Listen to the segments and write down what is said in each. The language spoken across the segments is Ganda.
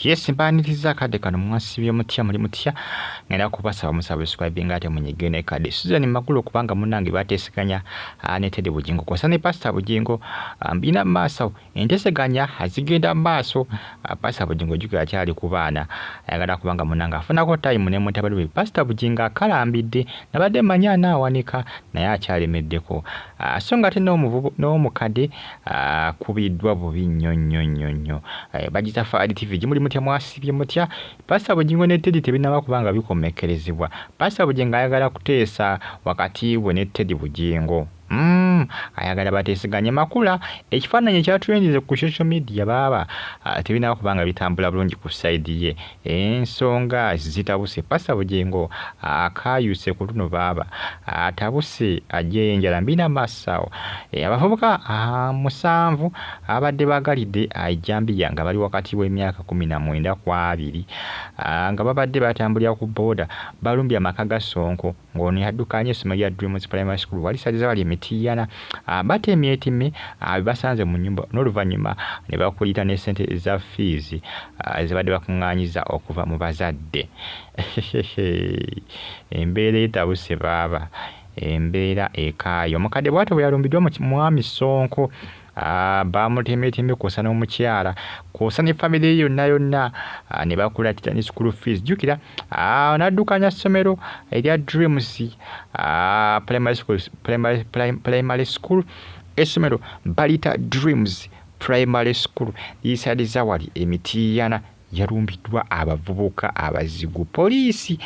Yes, mbaniriza kade kano mwasibye mutya muli mutya ngenda kubasaba musubscribe ngate munyigene kade Susan makulu kubanga munange batesekanya ne Teddy Bugingo kosa ne Pastor Bugingo mbina maso enteseganya azigenda maso Pastor Bugingo jukira cyali kubana ayagala kubanga munanga afuna ko time ne mutabali Pastor Bugingo akalambidde nabadde manya nawanika naye akyalemeddeko so ngate n'Omukadde kubiddwa bubi nnyo bagita Fadi TV jimuli mutya mwasibye mutya Pastor Bugingo ne Teddy tebinaba kubanga bikomekkerezebwa Pastor Bugingo ayagala kuteesa wakati we ne Teddy Bugingo ayagala bateeseganye makula ekifaananyi ekyatulengeze ku social media baba tebinaba kubanga bitambula bulungi ku side ye ensonga zitabuse Pastor Bugingo akayuse ku luno baba atabuse ajenjala mbina masawo abavubuka 7 abadde bagalidde ajambiya nga bali wakati w'emyaka 19 kwa 2 nga babadde batambulira ku boda balumbya makaga Sonko ng'oni yaddukanye Somero Dreams Primary School wali sajiza wali emitiyana Batemye basanze mu nyumba n'oluvannyuma ne bakulita ne sente eza fees ezibadde bakungaanyiza okuva mu bazadde embeera etabuse baba embeera ekaayo Omukadde bw'atyo bwe yalumbiddwa mu mwami Sonko Bamutemye kosa n'omukyala kosa ne family yonna ne bakulatira ne school fees jukira naddukanya Somero erya Dreams primary school Somero balita Dreams primary school isadiza wali emitiyana yalumbiddwa abavubuka abazigu poliisi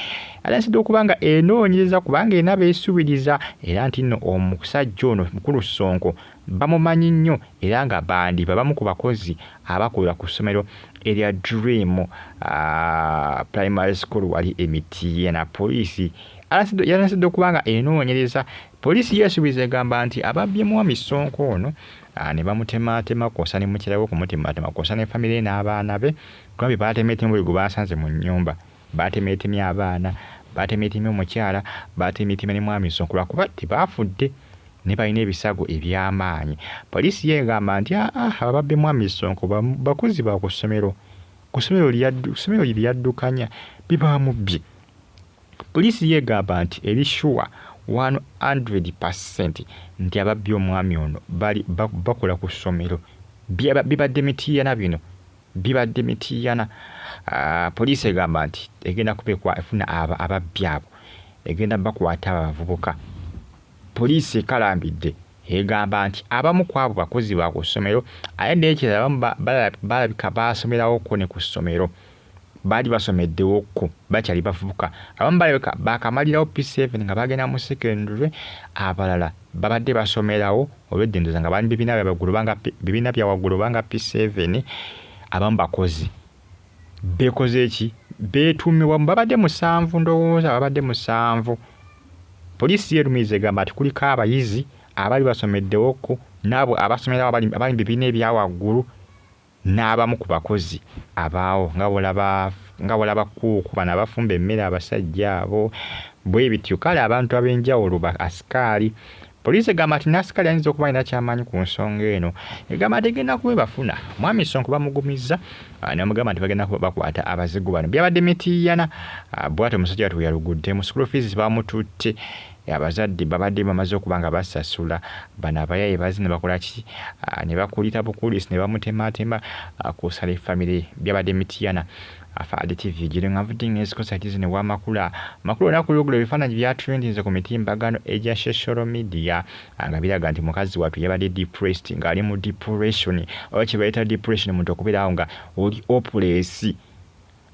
alasidde okubanga enoonyereza kubanga enabeesuubiriza era nti nno omusajja ono mukulu Sonko bamumanyi nnyo era nga bandi babamu ku bakozi abakolera ku ssomero erya Dream primary school wali emitiyana poliisi alasidde okubanga enoonyereza poliisi yeesuubiza egamba nti ababbye mwami Sonko ono ne bamutematema kosa ne mukyala we okumutematema kosa ne family n'abaana be kuba batemetemye buli gwe basanze mu nnyumba batemetemye abaana batemetemye omukyala batemetemye ne mwami Sonko lwakuba tebafudde ne balina ebisago eby'amaanyi poliisi yegamba nti ababbe mwami Sonko bakozi ba ku ssomero lyaddukanya bibamubbye poliisi yegamba nti eri sure 100% nti ababbi omwami ono bakola ku ssomero bibadde mitiyana bino bibadde mitiyana poliisi egamba nti egenda efuna ababbi abo egenda bakwata abavubuka poliisi ekalambidde egamba nti abamu ku abo bakozi ba ku ssomero aye n'ekirala abamu balabika basomerawoko ne ku ssomero baali basomeddewoko bakyali bavubuka abamu balabika bakamalirawo P7 nga bagenda mu secondary abalala babadde basomerawo olw'eddendoza nga bali bibiina bya waggulu banga P7 abamu bakozi bekoze eki beetuumibwa babadde 7 ndowooza babadde 7 poliisi yeerumiza egamba ati kuliko abayizi abali basomeddewoko n'abo abasomerawo abali bibiina ebya waggulu n'abamu ku bakozi abaawo nga bolaba kuuku bano abafumba emmere abasajja abo bwe bityo kale abantu ab'enjawulo ba asikaali poliisi egamba nti n'asikaali ayinza okuba alina kyamaanyi ku nsonga eno egamba nti egenda kuba bafuna mwami Sonko bamugumizza namugamba nti bagenda kuba bakwata abazigu bano byabadde mitiyana bw'atyo omusajja watu yalugudde mu school fees bamututte abazadde babadde bamaze okubanga basasula bano abayaye bazi ne bakola ki ne bakulita bukulisi ne bamutematema kusala family byabadde mitiyana Fadi TV girenga mvutinga esikosa tizi ne wamakula makulu nakulugula ebifaananyi bya trendinze ku mitimbagano eja social media nga biraga nti mukazi watu yabadde depressed nga ali mu depression okibayita depression muntu okubeerawo nga oli hopeless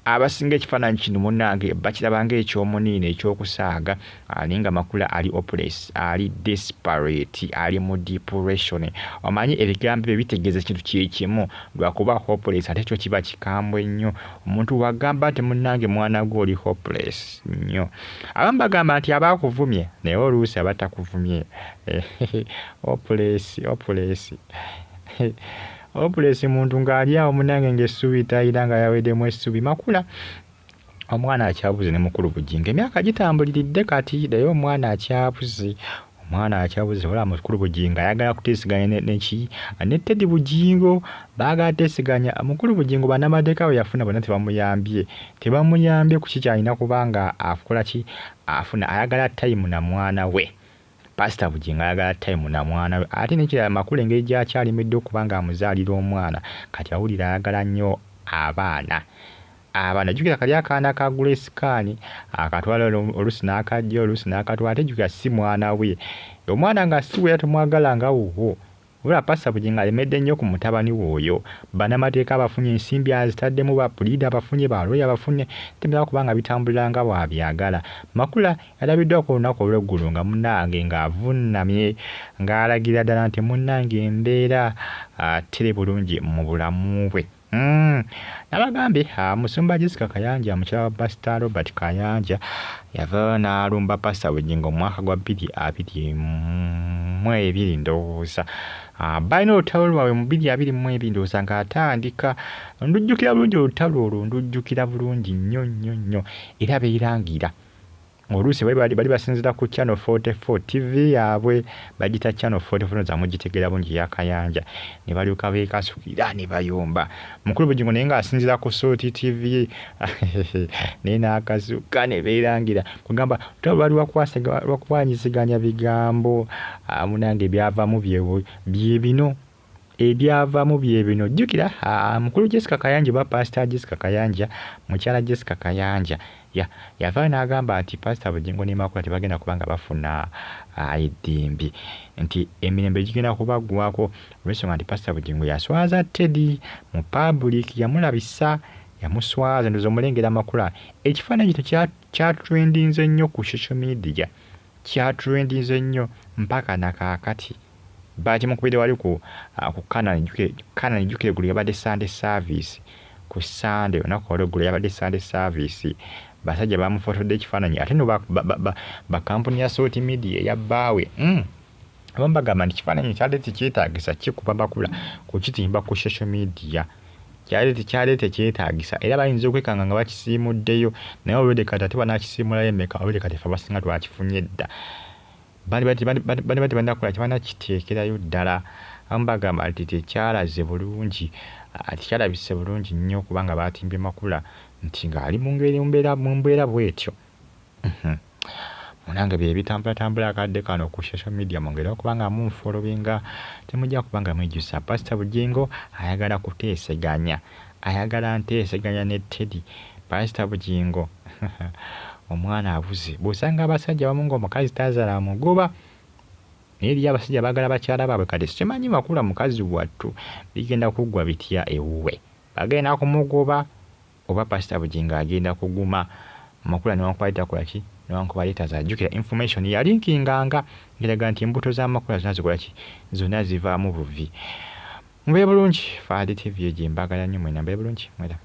abasinga ekifaananyi kino munnange bakirabanga ekyomuniino ekyokusaaga alinga makula ali hopeless ali desperate ali mu depression omanyi ebigambo bye bitegeeza ekintu kyekimu lwakuba hopeless ate kyo kiba kikambwe nnyo omuntu wagamba nti munnange mwana gwe oli hopeless nnyo abamu bagamba nti abakuvumye naye oluusi abatakuvumye hopeless Opulesi muntu ng'ali awo munange ng'essubi tayira nga yaweddemu essubi makula omwana akyabuze ne mukulu Bugingo emyaka gitambuliridde kati naye omwana akyabuze omwana akyabuze wala mukulu Bugingo ayagala kuteeseganya ne Teddy Bugingo baagala teeseganya mukulu Bugingo bannamateeka we yafuna bonna tebamuyambye ku kikyalina kubanga akola ki afuna ayagala time na mwana we Pastor Bugingo ayagala time na mwana we ate nekirala makulu engeri gy'akyalimidde okubanga amuzaalira omwana kati awulira ayagala nnyo abaana jjukira kali akaana ka Grace Kani akatwala oluusi n'akajja oluusi n'akatwala tejjukira si mwana we omwana nga si we era tumwagala nga wuwo wabula Pastor Bugingo alemedde nnyo ku mutabani w'oyo bannamateeka abafunye ensimbi azitaddemu bapuliida abafunye balooya abafunye temera kubanga bitambulira nga bwabyagala Makula yalabiddwa ku lunaku olw'eggulu nga munnange ng'avunnamye ng'alagira ddala nti munnange embeera tere bulungi mu bulamu bwe nabagambe Musumba Jessica Kayanja mukyala wa Pastor Robert Kayanja yava n'alumba Pastor Bugingo mu mwaka gwa 2022 ndowooza balina olutalo lwabwe mu 2022 ndowooza ng'atandika ndujjukira bulungi olutalo olwo ndujjukira bulungi nnyo era beerangira oluusi bali basinzira ku Channel 44 TV yaabwe bagita Channel 44 zamugitegeera bungi ya Kayanja ne balyoka beekasukira ne bayomba mukulu Bugingo naye ng'asinzira ku Soti TV naye n'akasuka ne beerangira kugamba tutaba bali wakwanyiziganya bigambo munange byavaamu bye bino ebyavaamu bye bino jjukira mukulu Jessica Kayanja ba Pastor Jessica Kayanja mukyala Jessica Kayanja yavaayo n'agamba nti Pastor Bugingo ne Makula tebagenda kubanga bafuna eddembe nti emirembe gigenda kubaggwako olw'ensonga nti Pastor Bugingo yaswaza Teddy mu public yamulabisa yamuswaza ndoza omulengera Makula ekifaananyi kyatrendinze nnyo ku social media kyatrendinze nnyo mpaka nakaakati bati mukubide wali ku Kanani jjukire gulu yabadde Sunday service ku Sunday olunaku olw'eggulu yabadde Sunday service basajja bamufotodde ekifaananyi ate no ba kampuni ya Soti Media eyabbaawe abamu bagamba nti ekifaananyi kyali tekyetaagisa kikuba Makula kukitimba ku social media kyali tekyetaagisa era bayinza okwekanga nga bakisiimuddeyo naye olwedde kati ate banakisiimulayo emmeka olwedde kati fe abasinga twakifunye dda bali tebannakola tebanakiteekerayo ddala abamu bagamba nti tekyalaze bulungi tekyalabise bulungi nnyo kubanga batimbye Makula nti ng'ali mu mbeera bw'etyo munange bye bitambula akadde kano ku social media mwongere okubanga munfolowinga temujja kubanga mwejjusa Pastor Bugingo ayagala kuteeseganya ne Teddy Pastor Bugingo omwana abuze bw'osanga abasajja abamu ng'omukazi tazaala mugoba naye eriyo abasajja baagala bakyala baabwe kati simanyi Makula mukazi wattu bigenda kuggwa bitya ewuwe bagenda kumugoba oba Pastor Bugingo agenda kuguma Makula newankubadde takola ki newankubadde tazajjukira information yalinkinganga ngeraga nti embuto za Makula zonna zikola ki zonna zivaamu buvi mube bulungi Fadi TV gye mbagala nnyo mwena mube bulungi mwera